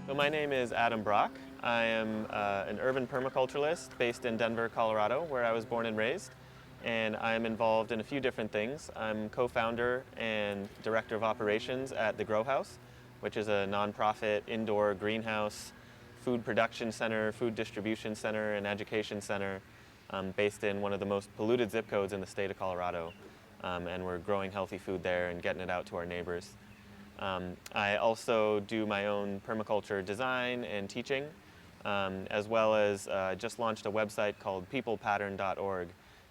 So my name is Adam Brock. I am an urban permaculturalist based in Denver, Colorado, where I was born and raised. And I'm involved in a few different things. I'm co-founder and director of operations at the GrowHaus, which is a nonprofit indoor greenhouse, food production center, food distribution center, and education center based in one of the most polluted zip codes in the state of Colorado. And we're growing healthy food there and getting it out to our neighbors. I also do my own permaculture design and teaching, as well as just launched a website called peoplepattern.org,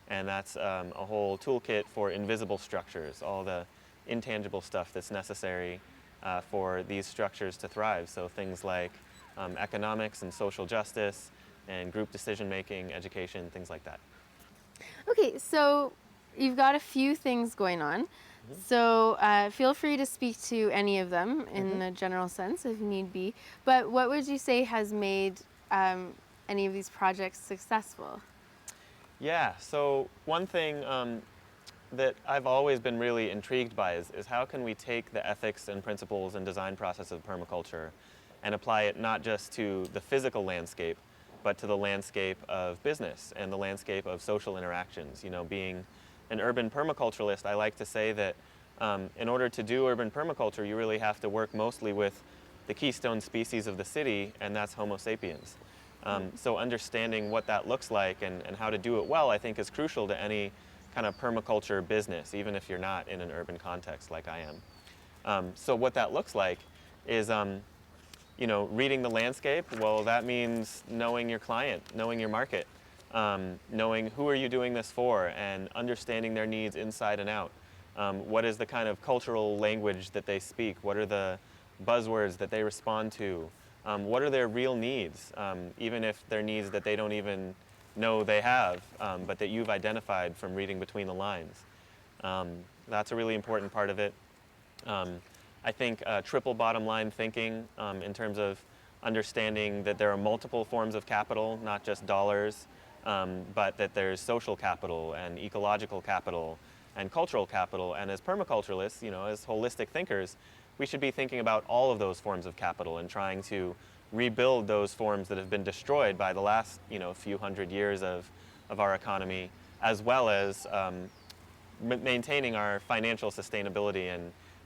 and that's a whole toolkit for invisible structures, all the intangible stuff that's necessary for these structures to thrive. So things like economics and social justice and group decision making, education, things like that. Okay, so you've got a few things going on. So feel free to speak to any of them in a general sense if need be. But what would you say has made any of these projects successful? Yeah, so one thing that I've always been really intrigued by is how can we take the ethics and principles and design process of permaculture and apply it not just to the physical landscape, but to the landscape of business and the landscape of social interactions. You know, being an urban permaculturalist, I like to say that in order to do urban permaculture, you really have to work mostly with the keystone species of the city, and that's Homo sapiens. So understanding what that looks like and how to do it well, I think, is crucial to any kind of permaculture business, even if you're not in an urban context like I am. So what that looks like is, you know, reading the landscape. Well, that means knowing your client, knowing your market, knowing who are you doing this for, and understanding their needs inside and out. What is the kind of cultural language that they speak? What are the buzzwords that they respond to? What are their real needs, even if they're needs that they don't even know they have, but that you've identified from reading between the lines. That's a really important part of it. I think triple bottom line thinking in terms of understanding that there are multiple forms of capital, not just dollars, but that there's social capital and ecological capital and cultural capital. And as permaculturalists, you know, as holistic thinkers, we should be thinking about all of those forms of capital and trying to rebuild those forms that have been destroyed by the last, you know, few hundred years of our economy, as well as maintaining our financial sustainability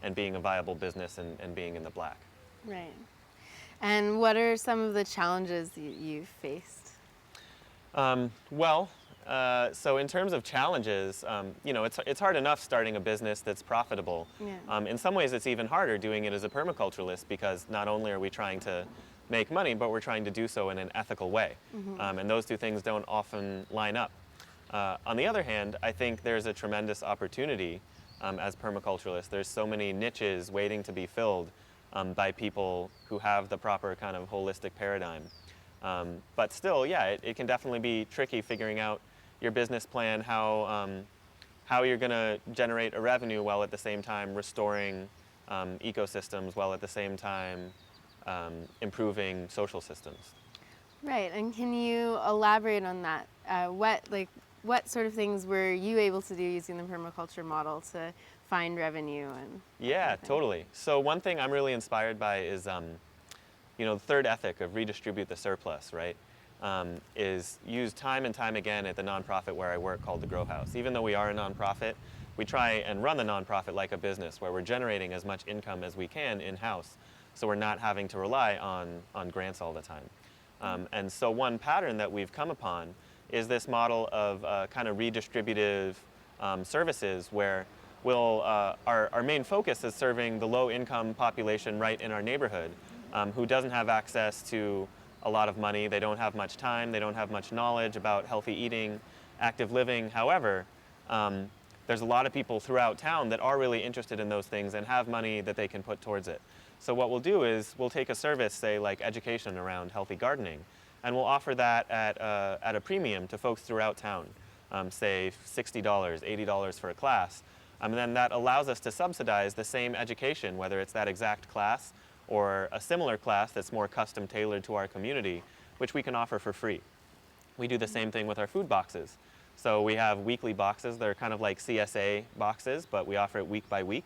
and being a viable business and being in the black. Right. And what are some of the challenges you've faced? So in terms of challenges, you know, it's hard enough starting a business that's profitable. Yeah. In some ways, it's even harder doing it as a permaculturalist because not only are we trying to make money, but we're trying to do so in an ethical way. And those two things don't often line up. On the other hand, I think there's a tremendous opportunity as permaculturalists. There's so many niches waiting to be filled by people who have the proper kind of holistic paradigm. But still, yeah, it can definitely be tricky figuring out your business plan, how you're going to generate a revenue while at the same time restoring ecosystems, while at the same time improving social systems. Right, and can you elaborate on that? What sort of things were you able to do using the permaculture model to find revenue? Yeah, totally. So one thing I'm really inspired by is you know, the third ethic of redistribute the surplus, right, is used time and time again at the nonprofit where I work called the GrowHaus. Even though we are a nonprofit, we try and run the nonprofit like a business where we're generating as much income as we can in-house, so we're not having to rely on grants all the time. And so one pattern that we've come upon is this model of kind of redistributive services where our main focus is serving the low-income population right in our neighborhood, who doesn't have access to a lot of money, they don't have much time, they don't have much knowledge about healthy eating, active living. However, there's a lot of people throughout town that are really interested in those things and have money that they can put towards it. So what we'll do is we'll take a service, say like education around healthy gardening, and we'll offer that at a premium to folks throughout town, say $60, $80 for a class. And then that allows us to subsidize the same education, whether it's that exact class or a similar class that's more custom tailored to our community, which we can offer for free. We do the same thing with our food boxes. So we have weekly boxes. They're kind of like CSA boxes, but we offer it week by week.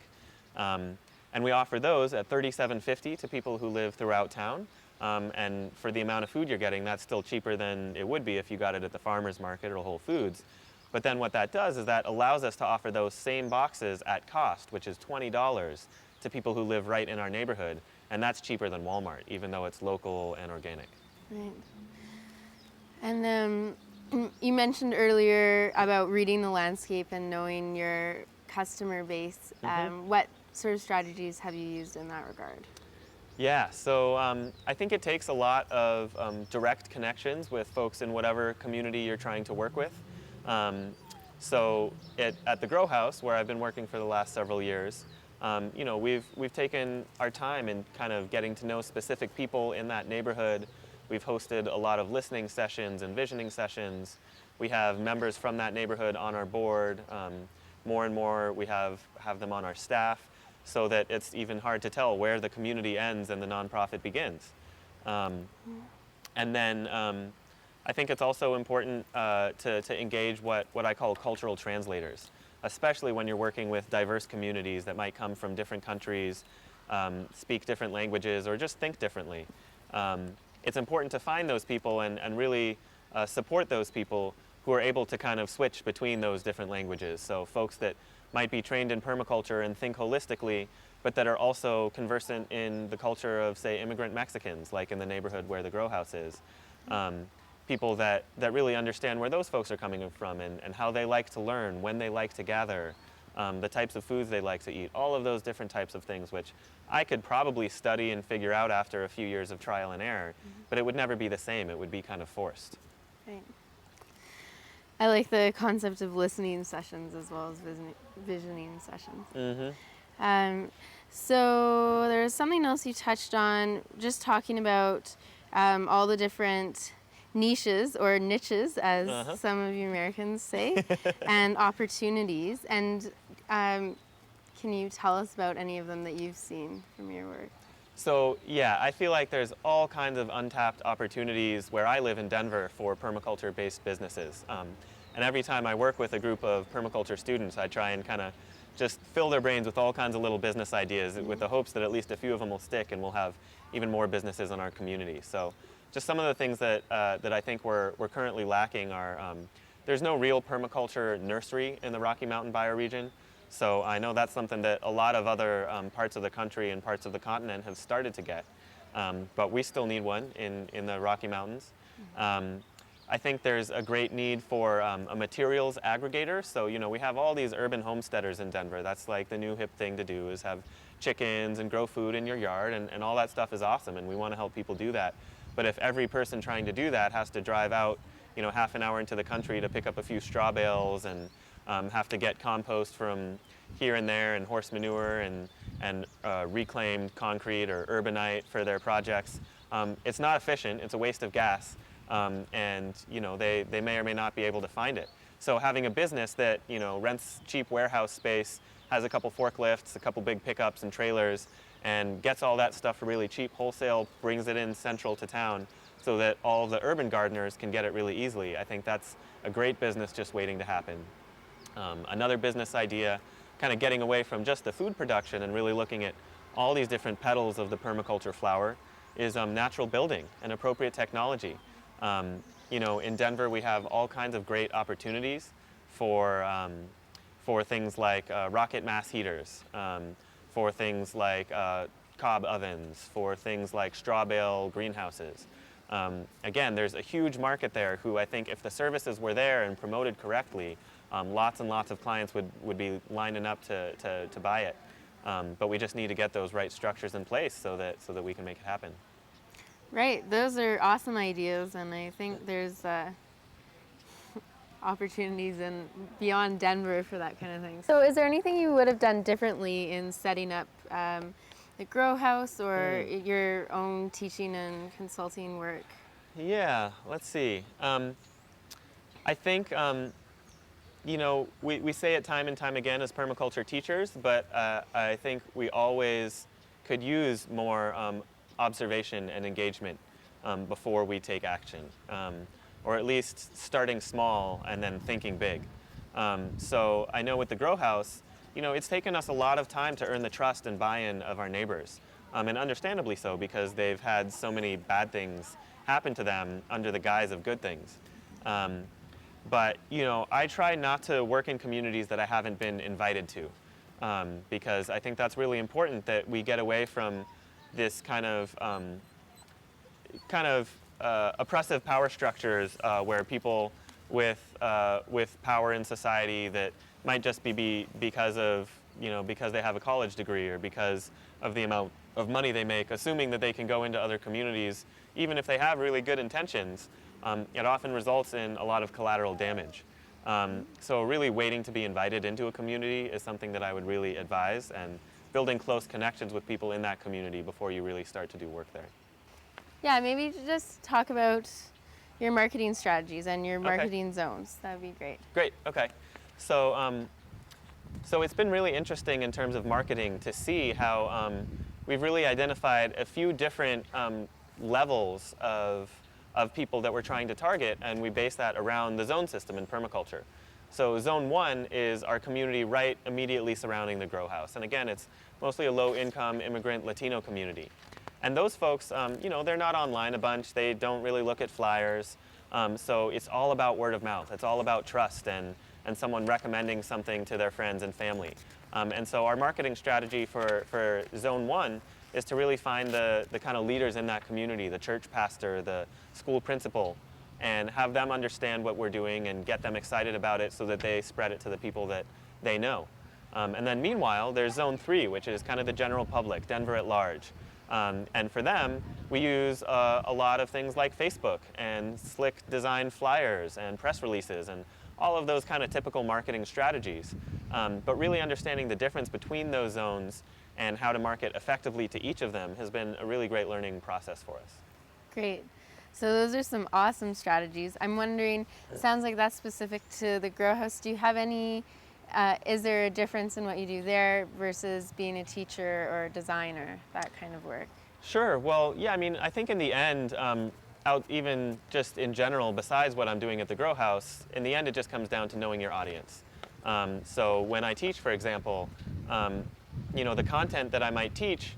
And we offer those at $37.50 to people who live throughout town. and for the amount of food you're getting, that's still cheaper than it would be if you got it at the farmer's market or Whole Foods. But then what that does is that allows us to offer those same boxes at cost, which is $20, to people who live right in our neighborhood. And that's cheaper than Walmart, even though it's local and organic. Right. And you mentioned earlier about reading the landscape and knowing your customer base. What sort of strategies have you used in that regard? Yeah, so I think it takes a lot of direct connections with folks in whatever community you're trying to work with. So at the GrowHaus, where I've been working for the last several years, you know, we've taken our time in kind of getting to know specific people in that neighborhood. We've hosted a lot of listening sessions and visioning sessions. We have members from that neighborhood on our board. More and more, we have them on our staff, so that it's even hard to tell where the community ends and the nonprofit begins. And then I think it's also important to engage what I call cultural translators, especially when you're working with diverse communities that might come from different countries, speak different languages, or just think differently. It's important to find those people and really support those people who are able to kind of switch between those different languages. So folks that might be trained in permaculture and think holistically, but that are also conversant in the culture of, say, immigrant Mexicans, like in the neighborhood where the GrowHaus is. People that really understand where those folks are coming from and how they like to learn, when they like to gather, the types of foods they like to eat, all of those different types of things, which I could probably study and figure out after a few years of trial and error, but it would never be the same. It would be kind of forced. Right. I like the concept of listening sessions as well as visioning sessions. So there's something else you touched on, just talking about all the different niches or niches, as some of you Americans say, and opportunities. And can you tell us about any of them that you've seen from your work? So yeah, I feel like there's all kinds of untapped opportunities where I live in Denver for permaculture-based businesses. And every time I work with a group of permaculture students, I try and kind of just fill their brains with all kinds of little business ideas with the hopes that at least a few of them will stick and we'll have even more businesses in our community. So just some of the things that I think we're currently lacking are, there's no real permaculture nursery in the Rocky Mountain bioregion. So I know that's something that a lot of other parts of the country and parts of the continent have started to get. But we still need one in the Rocky Mountains. I think there's a great need for a materials aggregator. So, you know, we have all these urban homesteaders in Denver. That's like the new hip thing to do, is have chickens and grow food in your yard, and all that stuff is awesome, and we want to help people do that. But if every person trying to do that has to drive out, you know, half an hour into the country to pick up a few straw bales and have to get compost from here and there and horse manure and reclaimed concrete or urbanite for their projects, it's not efficient. It's a waste of gas. And you know, they may or may not be able to find it. So having a business that, you know, rents cheap warehouse space, has a couple forklifts, a couple big pickups and trailers, and gets all that stuff for really cheap wholesale, brings it in central to town so that all the urban gardeners can get it really easily. I think that's a great business just waiting to happen. Another business idea, kind of getting away from just the food production and really looking at all these different petals of the permaculture flower, is natural building and appropriate technology. You know, in Denver we have all kinds of great opportunities for things like rocket mass heaters, for things like cob ovens, for things like straw bale greenhouses. Again, there's a huge market there who, I think if the services were there and promoted correctly, lots and lots of clients would be lining up to buy it. But we just need to get those right structures in place so that we can make it happen. Right, those are awesome ideas, and I think there's opportunities in beyond Denver for that kind of thing. So is there anything you would have done differently in setting up the GrowHaus or your own teaching and consulting work? Yeah, let's see. I think, you know, we say it time and time again as permaculture teachers, but I think we always could use more observation and engagement before we take action, or at least starting small and then thinking big. So I know with the GrowHaus, you know, it's taken us a lot of time to earn the trust and buy-in of our neighbors. and understandably so, because they've had so many bad things happen to them under the guise of good things. But I try not to work in communities that I haven't been invited to, because I think that's really important, that we get away from this kind of oppressive power structures where people with power in society, that might just be because they have a college degree, or because of the amount of money they make, assuming that they can go into other communities, even if they have really good intentions. It often results in a lot of collateral damage. So really waiting to be invited into a community is something that I would really advise, and building close connections with people in that community before you really start to do work there. Yeah, maybe just talk about your marketing strategies and your Okay. marketing zones. That would be great. Great, okay. So, so it's been really interesting in terms of marketing to see how we've really identified a few different levels of people that we're trying to target, and we base that around the zone system in permaculture. So zone 1 is our community right immediately surrounding the GrowHaus. And again, it's mostly a low-income immigrant Latino community. And those folks, they're not online a bunch. They don't really look at flyers. So it's all about word of mouth. It's all about trust and someone recommending something to their friends and family. And so our marketing strategy for zone 1 is to really find the kind of leaders in that community, the church pastor, the school principal, and have them understand what we're doing and get them excited about it so that they spread it to the people that they know. And then meanwhile, there's zone 3, which is kind of the general public, Denver at large. And for them, we use a lot of things like Facebook and slick design flyers and press releases and all of those kind of typical marketing strategies. But really understanding the difference between those zones and how to market effectively to each of them has been a really great learning process for us. Great. So those are some awesome strategies. I'm wondering, it sounds like that's specific to the GrowHaus. Do you have any, is there a difference in what you do there versus being a teacher or a designer, that kind of work? Sure. Well, yeah, I think in the end, out even just in general, besides what I'm doing at the GrowHaus, in the end it just comes down to knowing your audience. So when I teach, for example, the content that I might teach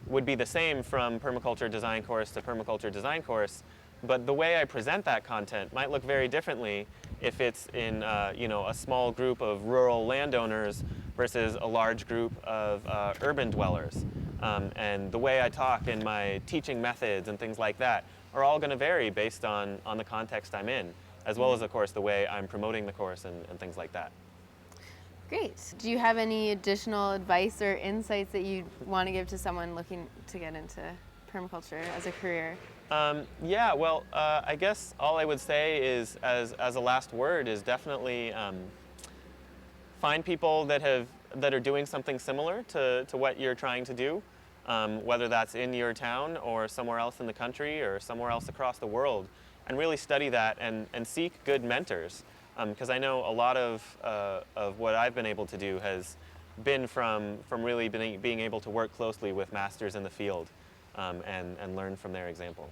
would be the same from permaculture design course to permaculture design course, but the way I present that content might look very differently if it's in a small group of rural landowners versus a large group of urban dwellers. And the way I talk and my teaching methods and things like that are all going to vary based on the context I'm in, as well as, of course, the way I'm promoting the course and things like that. Great. Do you have any additional advice or insights that you want to give to someone looking to get into permaculture as a career? Yeah, well, I guess all I would say is, as a last word, is definitely find people that are doing something similar to what you're trying to do, whether that's in your town or somewhere else in the country or somewhere else across the world, and really study that and seek good mentors. Because I know a lot of what I've been able to do has been from really being able to work closely with masters in the field and learn from their example.